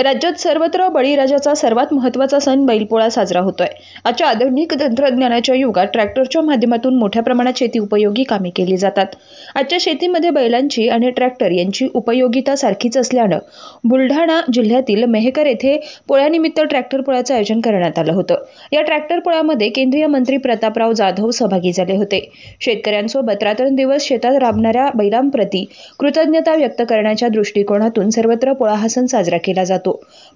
राज्यात सर्वत्र बळीराजाचा सर्वात महत्त्वाचा सण बैलपोळा साजरा होतोय। आजच्या आधुनिक तंत्रज्ञानाच्या युगात ट्रॅक्टरच्या माध्यमातून मोठ्या प्रमाणात शेती उपयोगी कामे केली जातात। आजच्या शेतीमध्ये बैलांची आणि ट्रॅक्टर यांची उपयोगिता सारखीच असल्याने बुलढाणा जिल्ह्यातील मेहकर येथे पोळ्यानिमित्त ट्रॅक्टर पोळ्याचे आयोजन करण्यात आलं होतं। या ट्रॅक्टर पोळ्यामध्ये केंद्रीय मंत्री प्रतापराव जाधव सहभागी झाले होते। शेतकऱ्यांसोबत रात्रंदिवस शेतात राबणाऱ्या बैलांप्रती कृतज्ञता व्यक्त करण्याच्या दृष्टिकोनातून सर्वत्र पोळा हा सण साजरा केला जातो।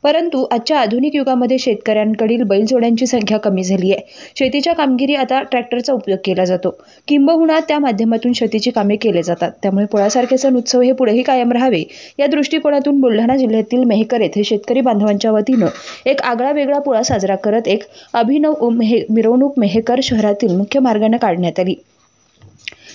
परंतु आजच्या आधुनिक युगामध्ये शेतकऱ्यांकडील बैलजोड्यांची संख्या कमी झाली आहे। शेतीच्या कामगिरी आता ट्रॅक्टरचा उपयोग केला जातो, किंबहुना त्या माध्यमातून शेतीची कामे केले जातात। त्यामुळे पोळ्यासारखे सण उत्सव हे पुढेही कायम राहावे या दृष्टिकोनातून बुलढाणा जिल्ह्यातील मेहकर येथे शेतकरी बांधवांच्या वतीनं एक आगळा वेगळा पोळा साजरा करत एक अभिनव मिरवणूक मेहकर शहरातील मुख्य मार्गाने काढण्यात आली।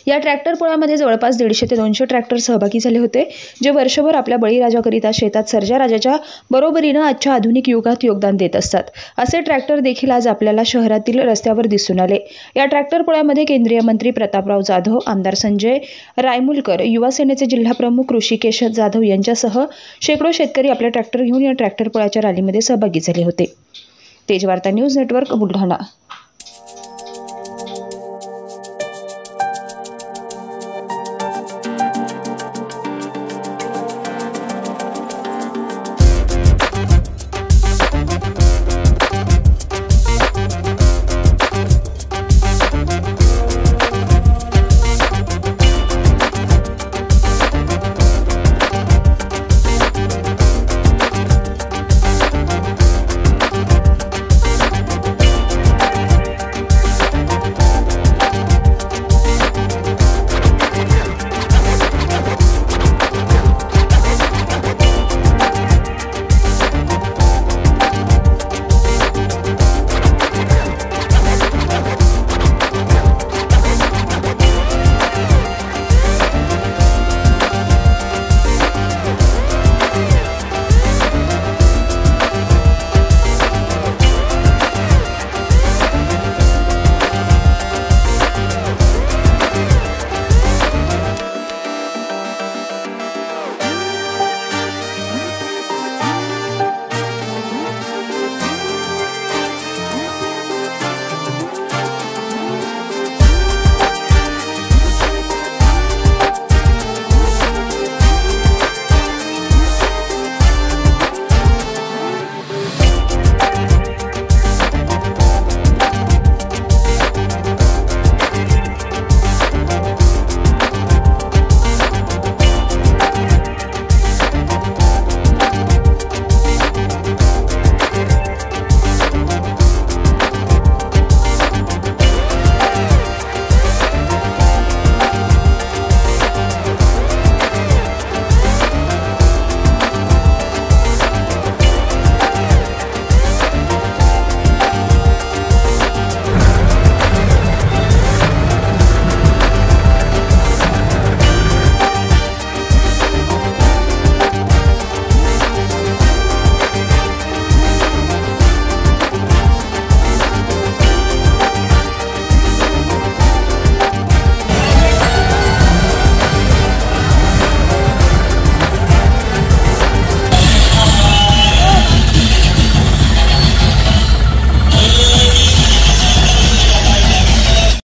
या ट्रॅक्टर पोळ्यामध्ये जवळपास 150 ते 200 ट्रॅक्टर सहभागी झाले होते, जे वर्षभर आपल्या बळीराजाकरिता शेतात सर्जा राजाच्या बरोबरीने आजच्या आधुनिक युगात योगदान देत असतात। असे ट्रॅक्टर देखील आज आपल्याला शहरातील रस्त्यावर दिसून आले। या ट्रॅक्टर पोळ्यामध्ये केंद्रीय मंत्री प्रतापराव जाधव, आमदार संजय रायमुलकर, युवा सेनेचे जिल्हा प्रमुख ऋषिकेश जाधव यांच्यासह शेकडो शेतकरी आपले ट्रॅक्टर घेऊन या ट्रॅक्टर पोळ्याच्या रॅलीमध्ये सहभागी झाले होते। Tejvarta news network, Buldhana.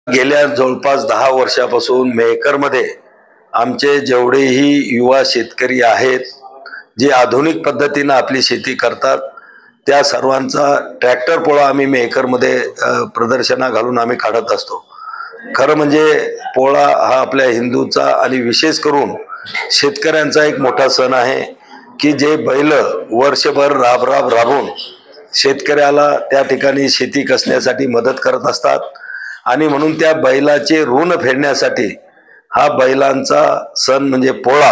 गेल्या जवळपास 10 वर्षापासून मेहकरमध्ये आमचे जेवढेही युवा शेतकरी आहेत, जे आधुनिक पद्धतीने आपली शेती करतात, त्या सर्वांचा ट्रॅक्टर पोळा आम्ही मेहकरमध्ये प्रदर्शना घालून आम्ही काढत असतो। खरं म्हणजे पोळा हा आपल्या हिंदूचा आणि विशेष करून शेतकऱ्यांचा एक मोठा सण आहे की जे बैल वर्षभर राबून शेतकऱ्याला त्या ठिकाणी शेती कसण्यासाठी मदत करत असतात आणि म्हणून त्या बैलाचे ऋण फेडण्यासाठी हा बैलांचा सण म्हणजे पोळा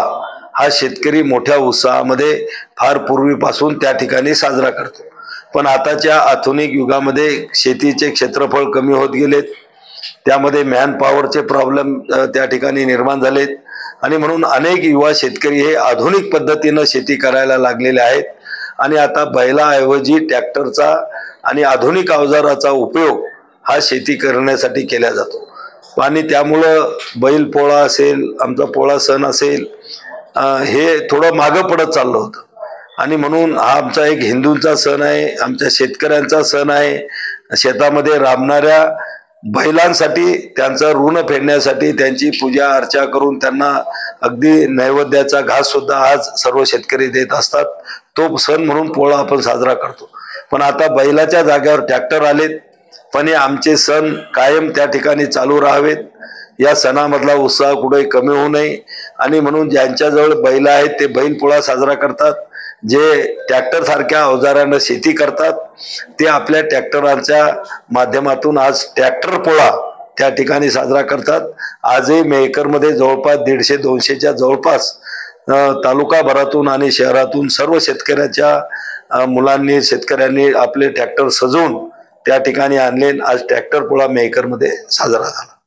हा शेतकरी मोठ्या उत्साहामध्ये फार पूर्वीपासून त्या ठिकाणी साजरा करतो। पण आताच्या आधुनिक युगामध्ये शेतीचे क्षेत्रफळ कमी होत गेलेत, त्यामध्ये मॅन पॉवरचे प्रॉब्लेम त्या ठिकाणी निर्माण झालेत आणि म्हणून अनेक युवा शेतकरी हे आधुनिक पद्धतीने शेती करायला लागलेले आहेत आणि आता बैलाऐवजी ट्रॅक्टरचा आणि आधुनिक अवजाराचा उपयोग हा शेती करण्यासाठी केला जातो। आणि त्यामुळं बैल पोळा असेल, आमचा पोळा सण असेल, हे थोडं मागं पडत चाललं होतं आणि म्हणून हा आमचा एक हिंदूंचा सण आहे, आमच्या शेतकऱ्यांचा सण आहे. शेतामध्ये राबणाऱ्या बैलांसाठी त्यांचं ऋण फेडण्यासाठी त्यांची पूजा अर्चा करून त्यांना अगदी नैवेद्याचा घास सुद्धा आज सर्व शेतकरी देत असतात. तो सण म्हणून पोळा आपण साजरा करतो. पण आता बैलाच्या जागेवर ट्रॅक्टर आलेत, पण हे आमचे सण कायम त्या ठिकाणी चालू राहावेत. या सणामधला उत्साह कुठे कमी होऊ नये आणि म्हणून ज्यांच्याजवळ बैल आहेत ते बैल पोळा साजरा करतात. जे ट्रॅक्टर सारख्या अवजारानं शेती करतात ते आपल्या ट्रॅक्टरांच्या माध्यमातून आज ट्रॅक्टर पोळा त्या ठिकाणी साजरा करतात. आजही मेहकरमध्ये जवळपास 150-200च्या जवळपास तालुकाभरातून आणि शहरातून सर्व शेतकऱ्याच्या मुलांनी शेतकऱ्यांनी आपले ट्रॅक्टर सजवून त्या ठिकाणी आणले. आज ट्रॅक्टर पोळा मेहकरमध्ये साजरा झाला.